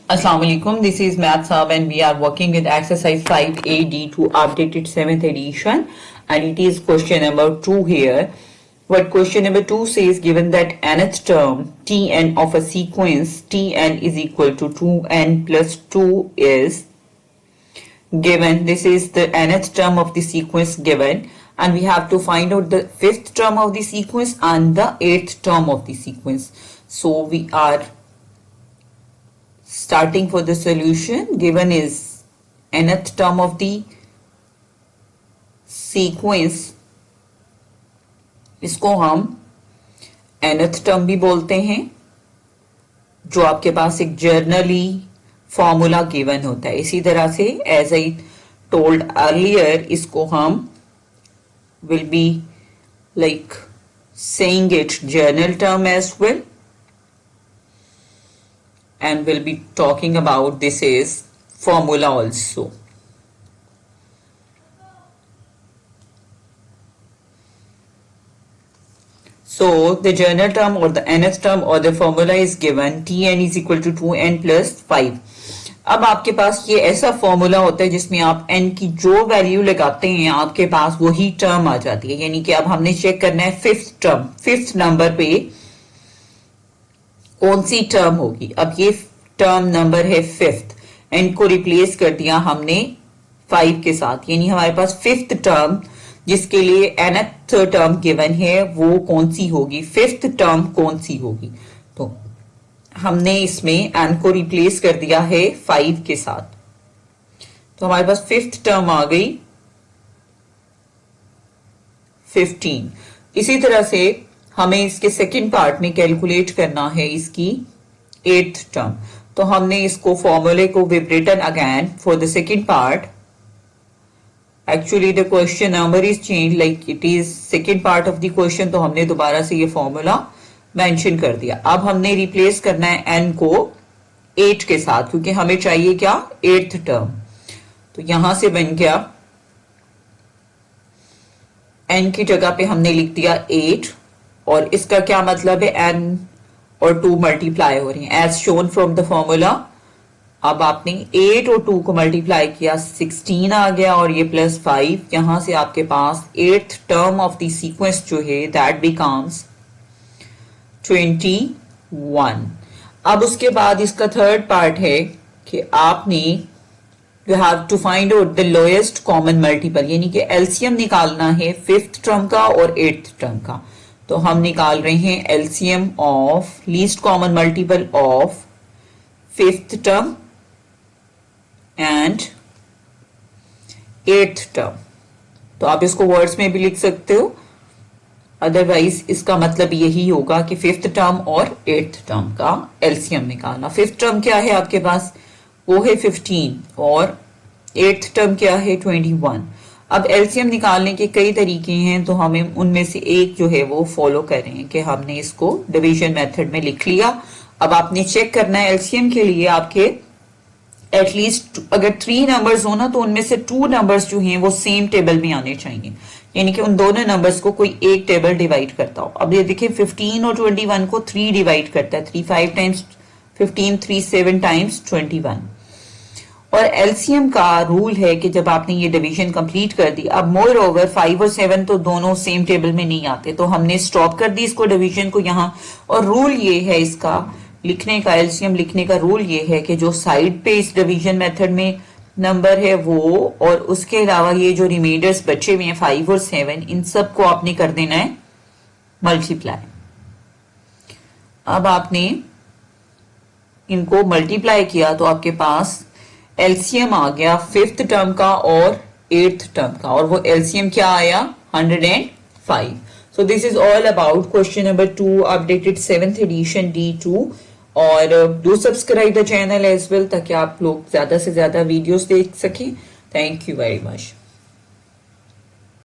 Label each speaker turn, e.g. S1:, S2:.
S1: Assalamu alaikum. This is Math Sab and we are working with exercise 5AD to updated 7th edition and it is question number 2 here. What question number 2 says, given that nth term Tn of a sequence Tn is equal to 2n plus 2 is given. This is the nth term of the sequence given and we have to find out the 5th term of the sequence and the 8th term of the sequence. So we are starting for the solution. Given is nth term of the sequence, इसको हम nth term भी बोलते हैं, जो आपके पास एक generally formula given होता है. इसी तरह से एज आई टोल्ड अर्लियर, इसको हम will be like saying it general term as well and we'll be talking about this is formula also. So the journal term or the nth term or the formula is given Tn is equal to 2n plus 5. अब आपके पास ये ऐसा formula होता है जिसमें आप n की जो वैल्यू लगाते हैं आपके पास वही टर्म आ जाती है. यानी कि अब हमने चेक करना है फिफ्थ टर्म, फिफ्थ नंबर पे कौन सी टर्म होगी. अब ये टर्म नंबर है फिफ्थ, एन को रिप्लेस कर दिया हमने 5 के साथ, यानी हमारे पास फिफ्थ टर्म जिसके लिए nth टर्म गिवन है वो कौन सी होगी, फिफ्थ टर्म कौन सी होगी. तो हमने इसमें एन को रिप्लेस कर दिया है 5 के साथ, तो हमारे पास फिफ्थ टर्म आ गई 15. इसी तरह से हमें इसके सेकंड पार्ट में कैलकुलेट करना है इसकी 8th टर्म. तो हमने इसको फॉर्मूले को we've written again for the second part. Actually the question number is changed, like it is second part of the question, तो हमने दोबारा से ये फॉर्मूला मेंशन कर दिया. अब हमने रिप्लेस करना है n को 8 के साथ, क्योंकि हमें चाहिए क्या, 8th टर्म. तो यहां से बन गया n की जगह पे हमने लिख दिया 8 और इसका क्या मतलब है, n और 2 मल्टीप्लाई हो रही हैं as shown from the formula. अब आपने 8 और 2 को मल्टीप्लाई किया, 16 आ गया और ये प्लस 5. यहां से आपके पास 8th term of the sequence जो है दैट बिकम्स 21. अब उसके बाद इसका थर्ड पार्ट है कि आपने you have to find out the lowest common multiple, यानी कि एलसीएम निकालना है 5th टर्म का और 8th टर्म का. तो हम निकाल रहे हैं LCM of least common multiple of 5th term and 8th term. तो आप इसको वर्ड्स में भी लिख सकते हो, अदरवाइज इसका मतलब यही होगा कि 5th टर्म और 8th टर्म का एलसीएम निकालना. 5th टर्म क्या है आपके पास, वो है 15 और 8th टर्म क्या है 21. अब एलसीएम निकालने के कई तरीके हैं, तो हमें उनमें से एक जो है वो फॉलो करें कि हमने इसको डिवीजन मेथड में लिख लिया. अब आपने चेक करना है एलसीएम के लिए आपके एटलीस्ट अगर 3 नंबर्स हो ना, तो उनमें से 2 नंबर्स जो हैं वो सेम टेबल में आने चाहिए, यानी कि उन दोनों नंबर्स को कोई एक टेबल डिवाइड करता हो. अब ये देखिए 15 और 21 को 3 डिवाइड करता है, 3 5 टाइम्स 15, 3 7 टाइम्स 21. और एलसीएम का रूल है कि जब आपने ये डिवीजन कंप्लीट कर दी, अब मोर ओवर 5 और 7 तो दोनों सेम टेबल में नहीं आते, तो हमने स्टॉप कर दी इसको डिवीजन को यहाँ. और रूल ये है इसका लिखने का, एलसीएम लिखने का रूल ये है कि जो साइड पे इस डिवीजन मेथड में नंबर है वो, और उसके अलावा ये जो रिमाइंडर्स बचे हुए हैं 5 और 7, इन सब को आपने कर देना है मल्टीप्लाई. अब आपने इनको मल्टीप्लाई किया तो आपके पास एलसीएम आ गया 5th टर्म का और 8th टर्म का, और वो एलसीएम क्या आया 105. So this is all about question number 2 updated 7th edition D2. और do subscribe the channel as well, ताकि आप लोग ज्यादा से ज्यादा वीडियोस देख सकें. Thank you very much.